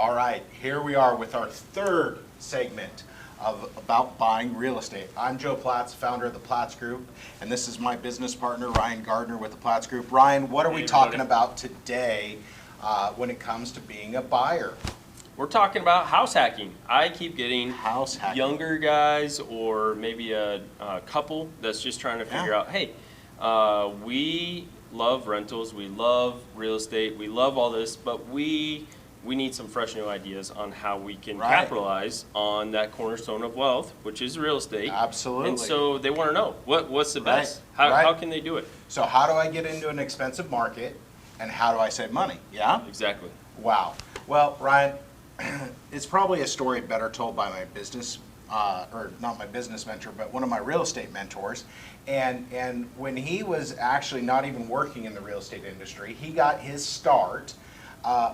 All right, here we are with our third segment of About Buying Real Estate. I'm Joe Platz, founder of the Platz Group, and this is my business partner, Ryan Gardner with the Platz Group. Ryan, what are we talking about today when it comes to being a buyer? We're talking about house hacking. I keep getting House hacking. younger guys or maybe a couple that's just trying to figure out, hey, we love rentals, we love real estate, we love all this, but we need some fresh new ideas on how we can capitalize on that cornerstone of wealth, which is real estate. Absolutely. And so they want to know, what's the best? How can they do it? So how do I get into an expensive market, and how do I save money? Yeah? Exactly. Wow. Well, Ryan, it's probably a story better told by my business, or not my business mentor, but one of my real estate mentors. And when he was actually not even working in the real estate industry, he got his start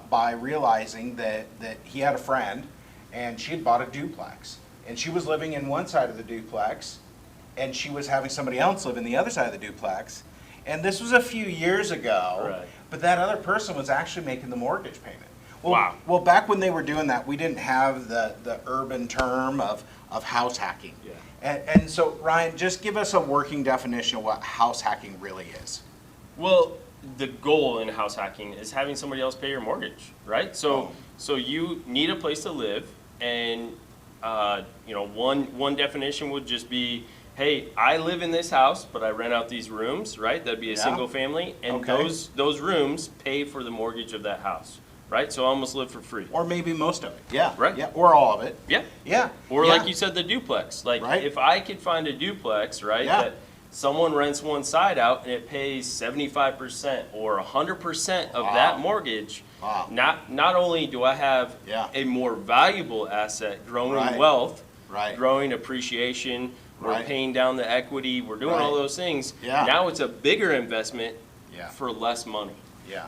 by realizing that he had a friend, and she had bought a duplex. And she was living in one side of the duplex, and she was having somebody else live in the other side of the duplex. And this was a few years ago, but that other person was actually making the mortgage payment. Well, well, back when they were doing that, we didn't have the urban term of house hacking. Yeah. And so, Ryan, just give us a working definition of what house hacking really is. Well, the goal in house hacking is having somebody else pay your mortgage, right? So you need a place to live, and one definition would just be, hey, I live in this house, but I rent out these rooms, right? That'd be a single family, and those rooms pay for the mortgage of that house, right? So I almost live for free. Or maybe most of it, yeah. Right. Yeah, or all of it. Yeah. Yeah. Or like you said, the duplex. Like if I could find a duplex, right, that someone rents one side out and it pays 75% or 100% of that mortgage, not only do I have a more valuable asset, growing wealth, growing appreciation, we're paying down the equity, we're doing all those things. Yeah. Now it's a bigger investment for less money. Yeah.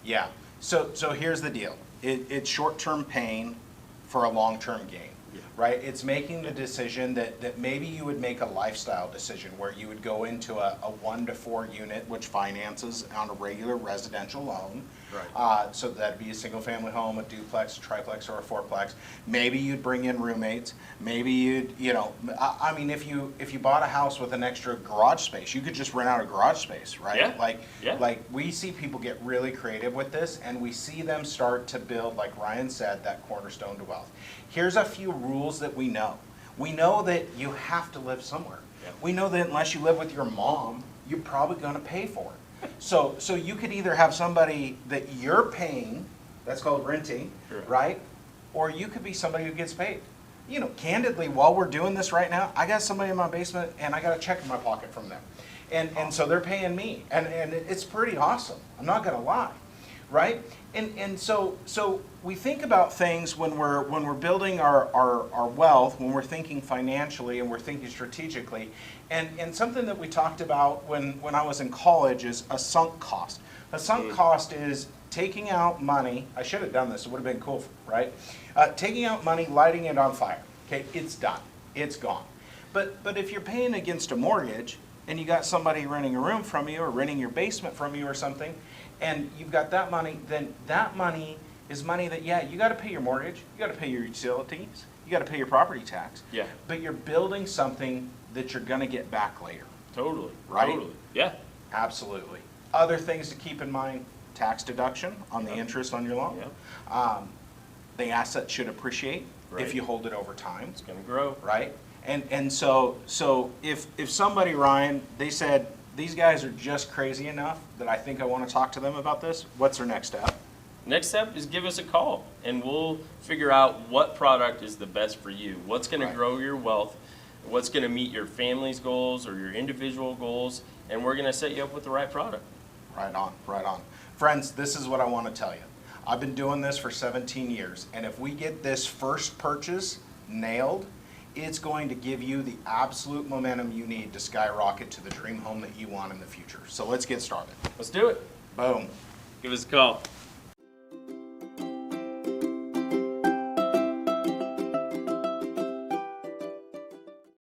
Yeah. So here's the deal. It's short-term pain for a long-term gain. Right? It's making the decision that maybe you would make a lifestyle decision where you would go into a 1 to 4 unit, which finances on a regular residential loan. Right. So that'd be a single family home, a duplex, a triplex, or a fourplex. Maybe you'd bring in roommates. Maybe you'd, I mean, if you bought a house with an extra garage space, you could just rent out a garage space, right? Yeah. Like we see people get really creative with this, and we see them start to build, like Ryan said, that cornerstone to wealth. Here's a few rules that we know. We know that you have to live somewhere. Yep. We know that unless you live with your mom, you're probably going to pay for it. So you could either have somebody that you're paying, that's called renting, right? Or you could be somebody who gets paid. Candidly, while we're doing this right now, I got somebody in my basement and I got a check in my pocket from them. And so they're paying me. And it's pretty awesome. I'm not going to lie. Right? And so we think about things when we're building our wealth, when we're thinking financially and we're thinking strategically. And something that we talked about when I was in college is a sunk cost. A sunk cost is taking out money. I should have done this. It would have been cool, right? Taking out money, lighting it on fire. Okay, it's done. It's gone. But if you're paying against a mortgage and you got somebody renting a room from you or renting your basement from you or something, and you've got that money, then that money is money that, you got to pay your mortgage, you got to pay your utilities, you got to pay your property tax. Yeah. But you're building something that you're going to get back later. Totally. Right? Totally. Yeah. Absolutely. Other things to keep in mind, tax deduction on the interest on your loan. Yeah. The asset should appreciate if you hold it over time. It's going to grow. Right? And so if somebody, Ryan, they said, these guys are just crazy enough that I think I want to talk to them about this, what's their next step? Next step is give us a call, and we'll figure out what product is the best for you. What's going to grow your wealth, what's going to meet your family's goals or your individual goals, and we're going to set you up with the right product. Right on, right on. Friends, this is what I want to tell you. I've been doing this for 17 years, and if we get this first purchase nailed, it's going to give you the absolute momentum you need to skyrocket to the dream home that you want in the future. So let's get started. Let's do it. Boom. Give us a call.